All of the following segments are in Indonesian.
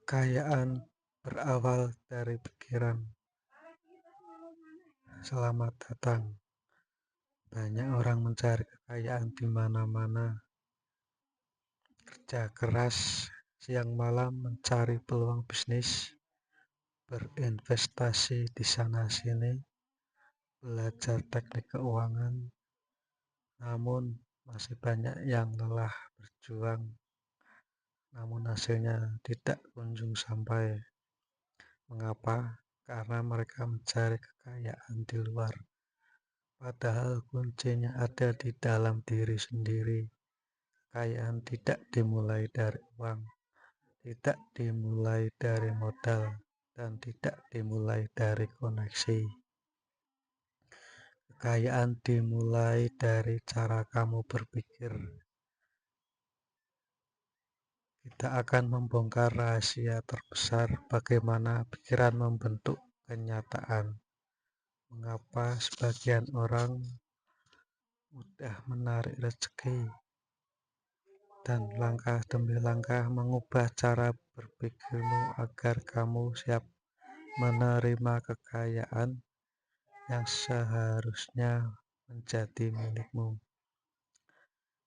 Kekayaan berawal dari pikiran. Selamat datang. Banyak orang mencari kekayaan di mana-mana, kerja keras siang malam mencari peluang bisnis, berinvestasi di sana-sini, belajar teknik keuangan, namun masih banyak yang lelah berjuang, namun hasilnya tidak kunjung sampai. Mengapa? Karena mereka mencari kekayaan di luar. Padahal kuncinya ada di dalam diri sendiri. Kekayaan tidak dimulai dari uang, tidak dimulai dari modal, dan tidak dimulai dari koneksi. Kekayaan dimulai dari cara kamu berpikir. Kita akan membongkar rahasia terbesar bagaimana pikiran membentuk kenyataan. Mengapa sebagian orang mudah menarik rezeki dan langkah demi langkah mengubah cara berpikirmu agar kamu siap menerima kekayaan yang seharusnya menjadi milikmu.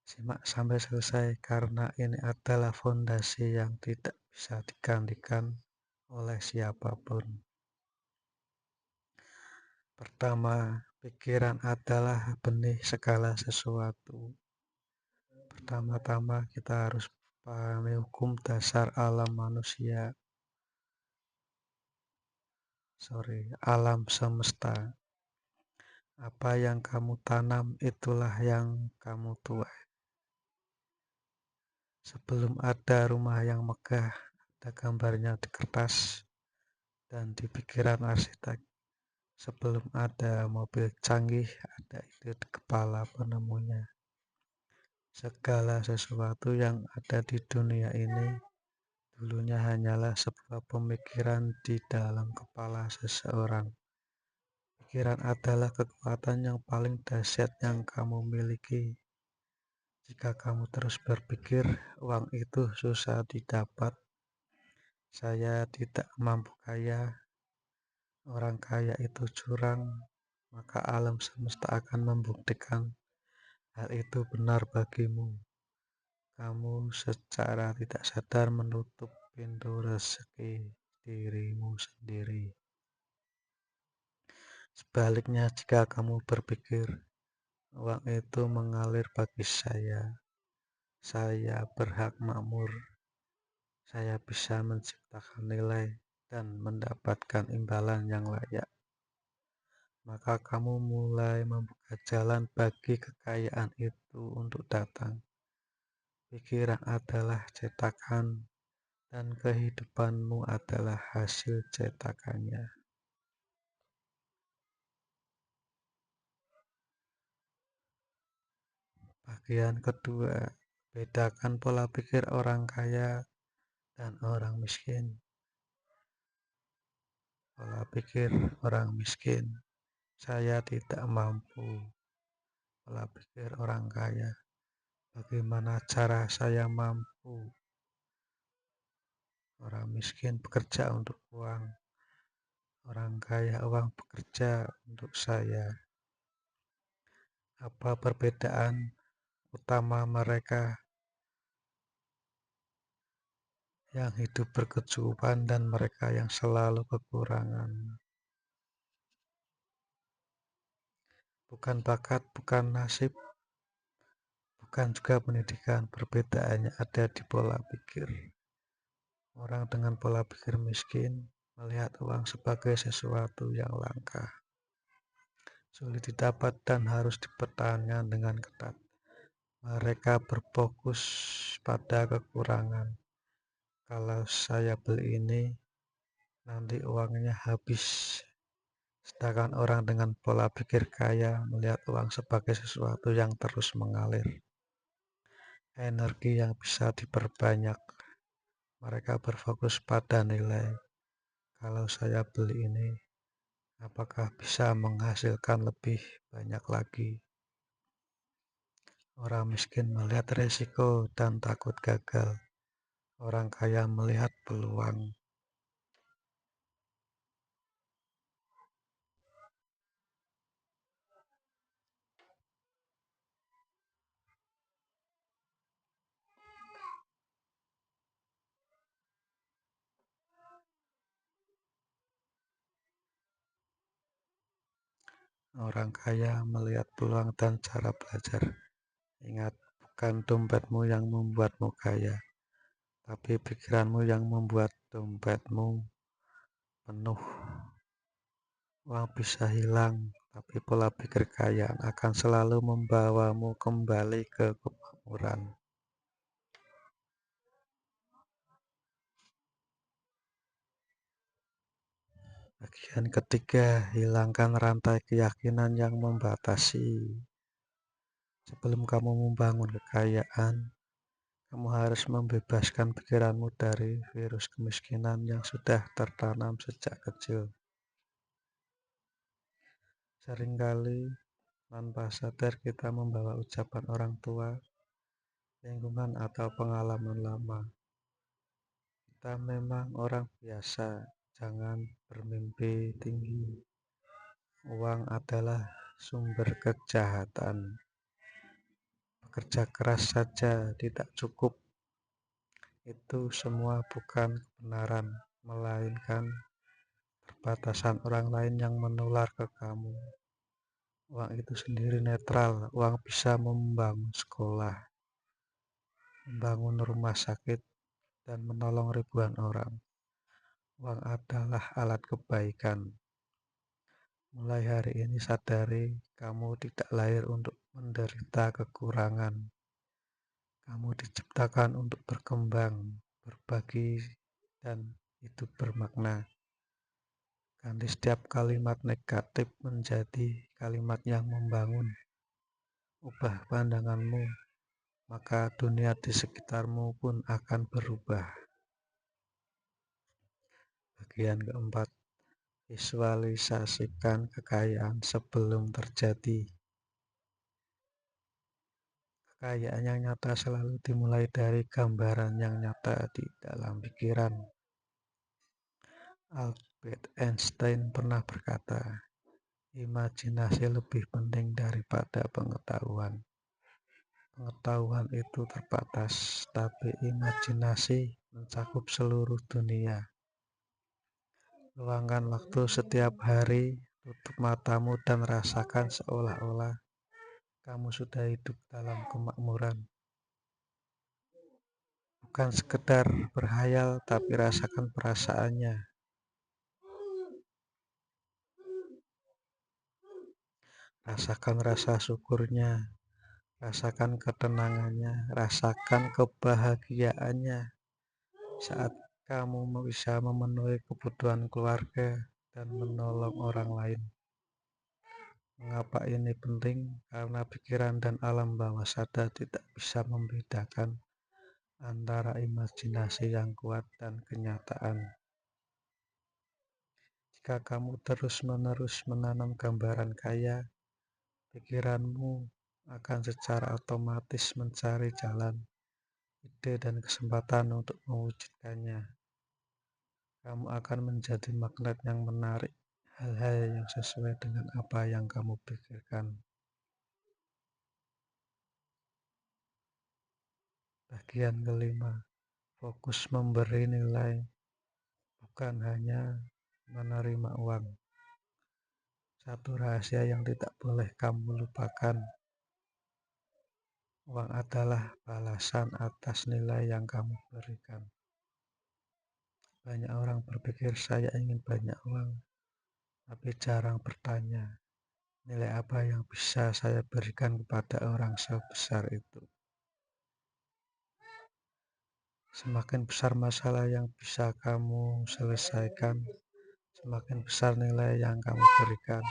Simak sampai selesai karena ini adalah fondasi yang tidak bisa digantikan oleh siapapun. Pertama, pikiran adalah benih segala sesuatu. Pertama-tama kita harus pahami hukum dasar alam semesta. Apa yang kamu tanam itulah yang kamu tuai. Sebelum ada rumah yang megah, ada gambarnya di kertas dan di pikiran arsitek. Sebelum ada mobil canggih, ada ide di kepala penemunya. Segala sesuatu yang ada di dunia ini dulunya hanyalah sebuah pemikiran di dalam kepala seseorang. Pikiran adalah kekuatan yang paling dahsyat yang kamu miliki. Jika kamu terus berpikir, uang itu susah didapat, saya tidak mampu kaya, orang kaya itu curang, maka alam semesta akan membuktikan hal itu benar bagimu. Kamu secara tidak sadar menutup pintu rezeki dirimu sendiri. Sebaliknya, jika kamu berpikir, uang itu mengalir bagi saya berhak makmur, saya bisa menciptakan nilai dan mendapatkan imbalan yang layak, maka kamu mulai membuka jalan bagi kekayaan itu untuk datang. Pikiran adalah cetakan dan kehidupanmu adalah hasil cetakannya. Bagian kedua, bedakan pola pikir orang kaya dan orang miskin. Pola pikir orang miskin, saya tidak mampu. Pola pikir orang kaya, bagaimana cara saya mampu? Orang miskin bekerja untuk uang, orang kaya uang bekerja untuk saya. Apa perbedaan utama mereka? Yang hidup berkecukupan dan mereka yang selalu kekurangan. Bukan bakat, bukan nasib, bukan juga pendidikan. Perbedaannya ada di pola pikir. Orang dengan pola pikir miskin melihat uang sebagai sesuatu yang langka, sulit didapat dan harus dipertahankan dengan ketat. Mereka berfokus pada kekurangan. Kalau saya beli ini, nanti uangnya habis. Sedangkan orang dengan pola pikir kaya melihat uang sebagai sesuatu yang terus mengalir, energi yang bisa diperbanyak. Mereka berfokus pada nilai. Kalau saya beli ini, apakah bisa menghasilkan lebih banyak lagi? Orang miskin melihat risiko dan takut gagal. Orang kaya melihat peluang. Orang kaya melihat peluang dan cara belajar. Ingat, bukan dompetmu yang membuatmu kaya, tapi pikiranmu yang membuat dompetmu penuh. Uang bisa hilang, tapi pola pikir kaya akan selalu membawamu kembali ke kemakmuran. Bagian ketiga, hilangkan rantai keyakinan yang membatasi. Sebelum kamu membangun kekayaan, kamu harus membebaskan pikiranmu dari virus kemiskinan yang sudah tertanam sejak kecil. Seringkali tanpa sadar kita membawa ucapan orang tua, lingkungan, atau pengalaman lama. Kita memang orang biasa, jangan bermimpi tinggi. Uang adalah sumber kejahatan. Bekerja keras saja tidak cukup. Itu semua bukan kebenaran, melainkan perbatasan orang lain yang menular ke kamu. Uang itu sendiri netral. Uang bisa membangun sekolah, membangun rumah sakit, dan menolong ribuan orang. Uang adalah alat kebaikan. Mulai hari ini sadari kamu tidak lahir untuk menderita kekurangan. Kamu diciptakan untuk berkembang, berbagi, dan hidup bermakna. Ganti setiap kalimat negatif menjadi kalimat yang membangun. Ubah pandanganmu, maka dunia di sekitarmu pun akan berubah. Bagian keempat, visualisasikan kekayaan sebelum terjadi. Kekayaan yang nyata selalu dimulai dari gambaran yang nyata di dalam pikiran. Albert Einstein pernah berkata, imajinasi lebih penting daripada pengetahuan. Pengetahuan itu terbatas, tapi imajinasi mencakup seluruh dunia. Luangkan waktu setiap hari, tutup matamu dan rasakan seolah-olah kamu sudah hidup dalam kemakmuran. Bukan sekedar berhayal, tapi rasakan perasaannya. Rasakan rasa syukurnya, rasakan ketenangannya, rasakan kebahagiaannya saat kamu bisa memenuhi kebutuhan keluarga dan menolong orang lain. Mengapa ini penting? Karena pikiran dan alam bawah sadar tidak bisa membedakan antara imajinasi yang kuat dan kenyataan. Jika kamu terus-menerus menanam gambaran kaya, pikiranmu akan secara otomatis mencari jalan, ide, dan kesempatan untuk mewujudkannya. Kamu akan menjadi magnet yang menarik hal-hal yang sesuai dengan apa yang kamu pikirkan. Bagian kelima, fokus memberi nilai, bukan hanya menerima uang. Satu rahasia yang tidak boleh kamu lupakan, uang adalah balasan atas nilai yang kamu berikan. Banyak orang berpikir saya ingin banyak uang, tapi jarang bertanya, nilai apa yang bisa saya berikan kepada orang sebesar itu. Semakin besar masalah yang bisa kamu selesaikan, semakin besar nilai yang kamu berikan,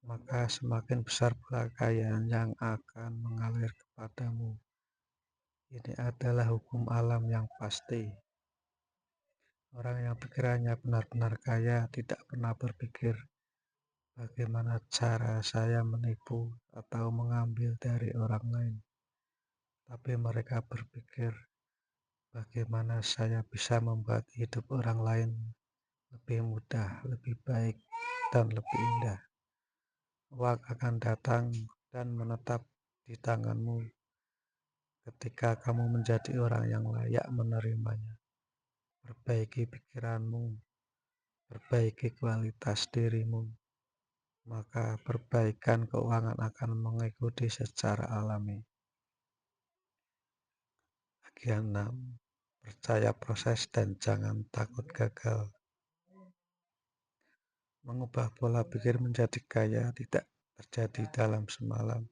maka semakin besar pula kekayaan yang akan mengalir kepadamu. Ini adalah hukum alam yang pasti. Orang yang pikirannya benar-benar kaya tidak pernah berpikir bagaimana cara saya menipu atau mengambil dari orang lain. Tapi mereka berpikir bagaimana saya bisa membuat hidup orang lain lebih mudah, lebih baik, dan lebih indah. Uang akan datang dan menetap di tanganmu ketika kamu menjadi orang yang layak menerimanya. Perbaiki pikiranmu, perbaiki kualitas dirimu, maka perbaikan keuangan akan mengikuti secara alami. Bagian 6. Percaya proses dan jangan takut gagal. Mengubah pola pikir menjadi kaya tidak terjadi dalam semalam,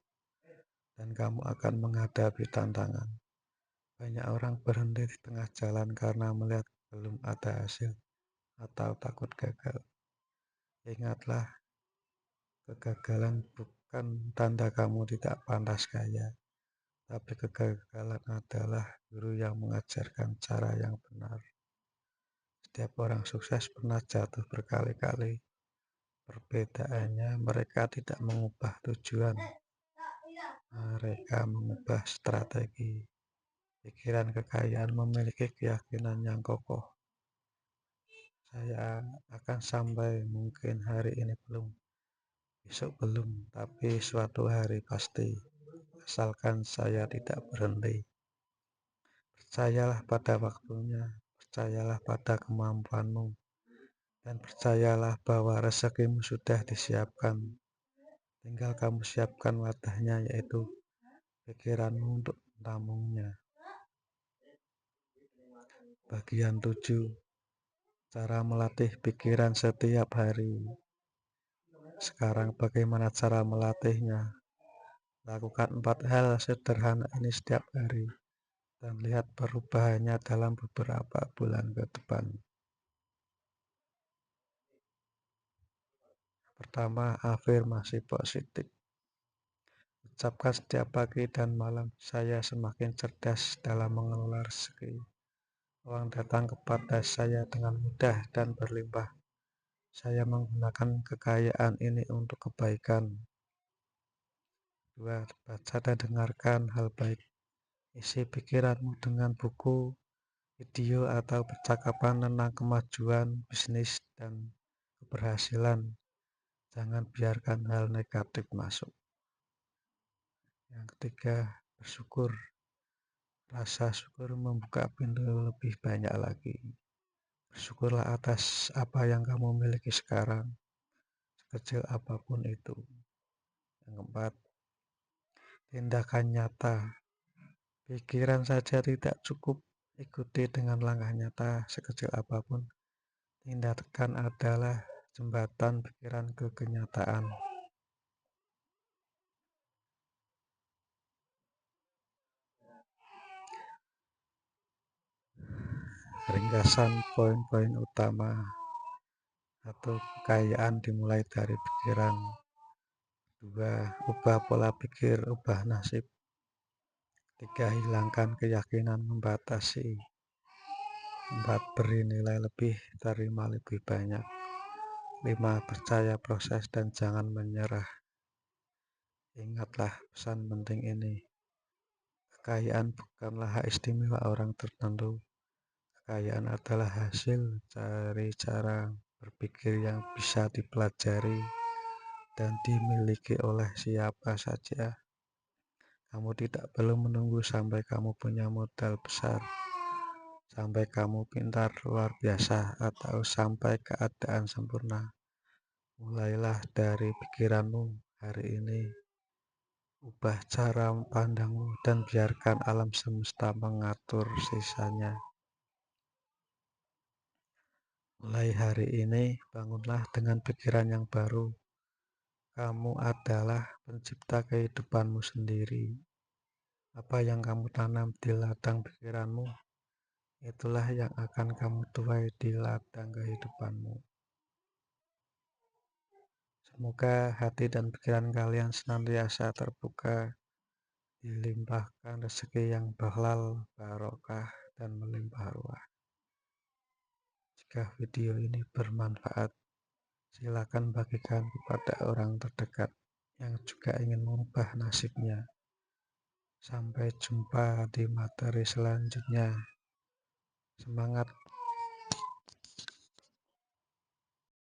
dan kamu akan menghadapi tantangan. Banyak orang berhenti di tengah jalan karena melihat belum ada hasil atau takut gagal. Ingatlah, kegagalan bukan tanda kamu tidak pantas kaya, tapi kegagalan adalah guru yang mengajarkan cara yang benar. Setiap orang sukses pernah jatuh berkali-kali. Perbedaannya, mereka tidak mengubah tujuan, mereka mengubah strategi. Pikiran kekayaan memiliki keyakinan yang kokoh. Saya akan sampai, mungkin hari ini belum, besok belum, tapi suatu hari pasti, asalkan saya tidak berhenti. Percayalah pada waktunya, percayalah pada kemampuanmu, dan percayalah bahwa rezekimu sudah disiapkan. Tinggal kamu siapkan wadahnya, yaitu pikiranmu untuk menampungnya. Bagian 7. Cara melatih pikiran setiap hari. Sekarang bagaimana cara melatihnya? Lakukan 4 hal sederhana ini setiap hari dan lihat perubahannya dalam beberapa bulan ke depan. Pertama, afirmasi positif. Ucapkan setiap pagi dan malam, saya semakin cerdas dalam mengelola rezeki. Uang datang kepada saya dengan mudah dan berlimpah. Saya menggunakan kekayaan ini untuk kebaikan. 2. Baca dan dengarkan hal baik. Isi pikiranmu dengan buku, video, atau percakapan tentang kemajuan, bisnis, dan keberhasilan. Jangan biarkan hal negatif masuk. Yang ketiga, bersyukur. Rasa syukur membuka pintu lebih banyak lagi. Bersyukurlah atas apa yang kamu miliki sekarang, sekecil apapun itu. Yang keempat, tindakan nyata. Pikiran saja tidak cukup, ikuti dengan langkah nyata sekecil apapun. Tindakan adalah jembatan pikiran ke kenyataan. Ringkasan poin-poin utama. 1. Kekayaan dimulai dari pikiran. 2. Ubah pola pikir, ubah nasib. 3. Hilangkan keyakinan membatasi. 4. Beri nilai lebih, terima lebih banyak. 5. Percaya proses dan jangan menyerah. Ingatlah pesan penting ini. Kekayaan bukanlah hak istimewa orang tertentu. Kekayaan adalah hasil dari cara berpikir yang bisa dipelajari dan dimiliki oleh siapa saja. Kamu tidak perlu menunggu sampai kamu punya modal besar, sampai kamu pintar luar biasa, atau sampai keadaan sempurna. Mulailah dari pikiranmu hari ini. Ubah cara pandangmu dan biarkan alam semesta mengatur sisanya. Mulai hari ini, bangunlah dengan pikiran yang baru. Kamu adalah pencipta kehidupanmu sendiri. Apa yang kamu tanam di ladang pikiranmu, itulah yang akan kamu tuai di ladang kehidupanmu. Semoga hati dan pikiran kalian senantiasa terbuka, dilimpahkan rezeki yang halal, barokah, dan melimpah ruah. Jika video ini bermanfaat, silakan bagikan kepada orang terdekat yang juga ingin mengubah nasibnya. Sampai jumpa di materi selanjutnya. Semangat!